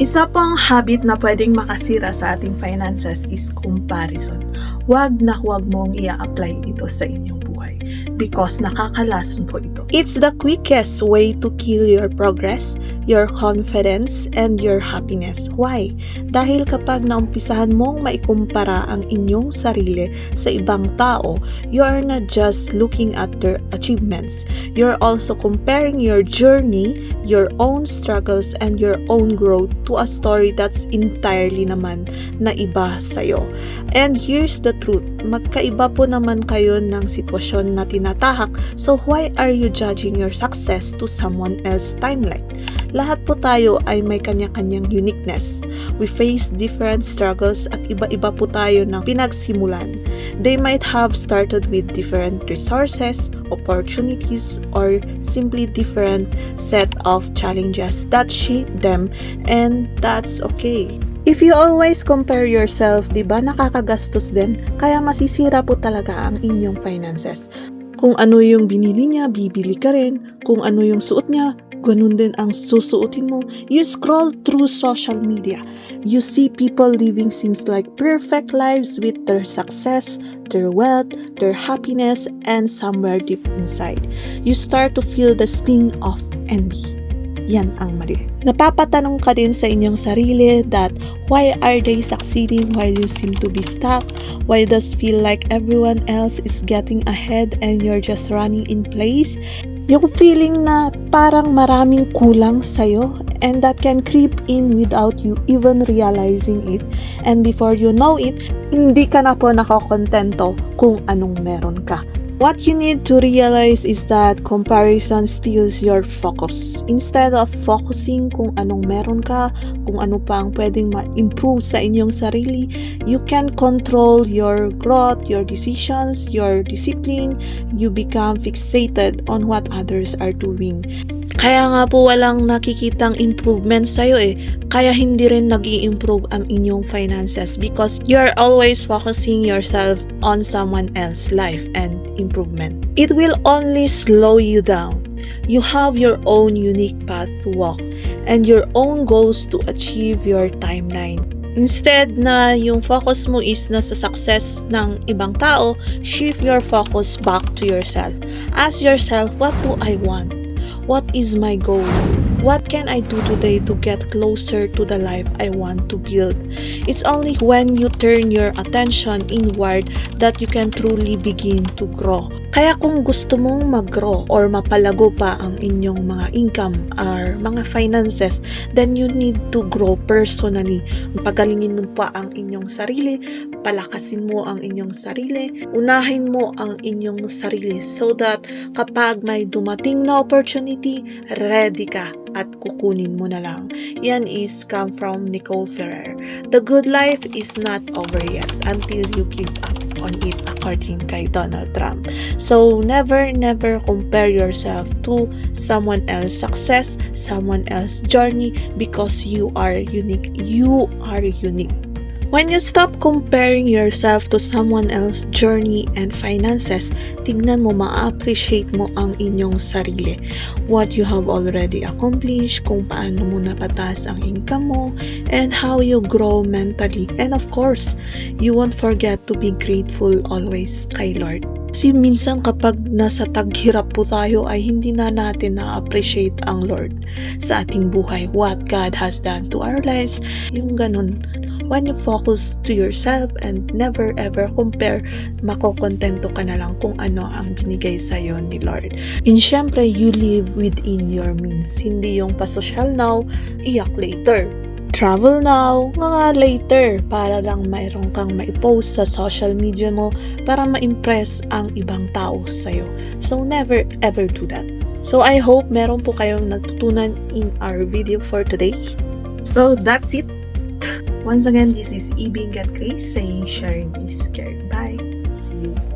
Isa pang habit na pwedeng makasira sa ating finances is comparison. Huwag na huwag mong i-apply ito sa inyong buhay because nakakalason po ito. It's the quickest way to kill your progress, your confidence, and your happiness. Why? Dahil kapag naumpisahan mong maikumpara ang inyong sarili sa ibang tao, you are not just looking at their achievements. You're also comparing your journey, your own struggles, and your own growth to a story that's entirely naman na iba sa'yo. And here's the truth, magkaiba po naman kayo ng sitwasyon na tinatahak, so why are you judging your success to someone else's timeline? Lahat po tayo ay may kanya-kanyang uniqueness. We face different struggles at iba-iba po tayo ng pinagsimulan. They might have started with different resources, opportunities, or simply different set of challenges that shape them, and that's okay. If you always compare yourself, di ba nakakagastos din? Kaya masisira po talaga ang inyong finances. Kung ano yung binili niya, bibili ka rin. Kung ano yung suot niya, ganun din ang susuotin mo. You scroll through social media. You see people living seems like perfect lives with their success, their wealth, their happiness, and somewhere deep inside, you start to feel the sting of envy. Yan ang mali. Napapatanong ka din sa inyong sarili that why are they succeeding while you seem to be stuck? Why does feel like everyone else is getting ahead and you're just running in place? Yung feeling na parang maraming kulang sa'yo, and that can creep in without you even realizing it. And before you know it, hindi ka na po nakokontento kung anong meron ka. What you need to realize is that comparison steals your focus. Instead of focusing kung anong meron ka, kung ano pa ang pwedeng ma-improve sa inyong sarili, you can control your growth, your decisions, your discipline. You become fixated on what others are doing. Kaya nga po walang nakikitang improvement sa'yo kaya hindi rin nag-i-improve ang inyong finances because you're always focusing yourself on someone else's life and improvement. It will only slow you down. You have your own unique path to walk and your own goals to achieve your timeline. Instead na yung focus mo is nasa success ng ibang tao, shift your focus back to yourself. Ask yourself, what do I want? What is my goal? What can I do today to get closer to the life I want to build? It's only when you turn your attention inward that you can truly begin to grow. Kaya kung gusto mong mag-grow or mapalago pa ang inyong mga income or mga finances, then you need to grow personally. Pagalingin mo pa ang inyong sarili, palakasin mo ang inyong sarili, unahin mo ang inyong sarili so that kapag may dumating na opportunity, ready ka at kukunin mo na lang. Yan is come from Nicole Ferrer. The good life is not over yet until you give up on it, according kay Donald Trump. So never compare yourself to someone else's success, someone else's journey, because you are unique. You are unique. When you stop comparing yourself to someone else's journey and finances, tignan mo, ma-appreciate mo ang inyong sarili. What you have already accomplished, kung paano mo napataas ang income mo, and how you grow mentally. And of course, you won't forget to be grateful always kay Lord. Kasi minsan kapag nasa taghirap po tayo ay hindi na natin na-appreciate ang Lord sa ating buhay. What God has done to our lives, yung ganun. When you focus to yourself and never ever compare, makokontento ka na lang kung ano ang binigay sa'yo ni Lord. And syempre, you live within your means. Hindi yung pasosyal now, iyak later. Travel now, nga later, para lang mayroon kang maipost sa social media mo para ma-impress ang ibang tao sa'yo. So never ever do that. So I hope meron po kayong natutunan in our video for today. So that's it. Once again, this is Ibing Gat Grace saying sharing is caring. Bye. See you.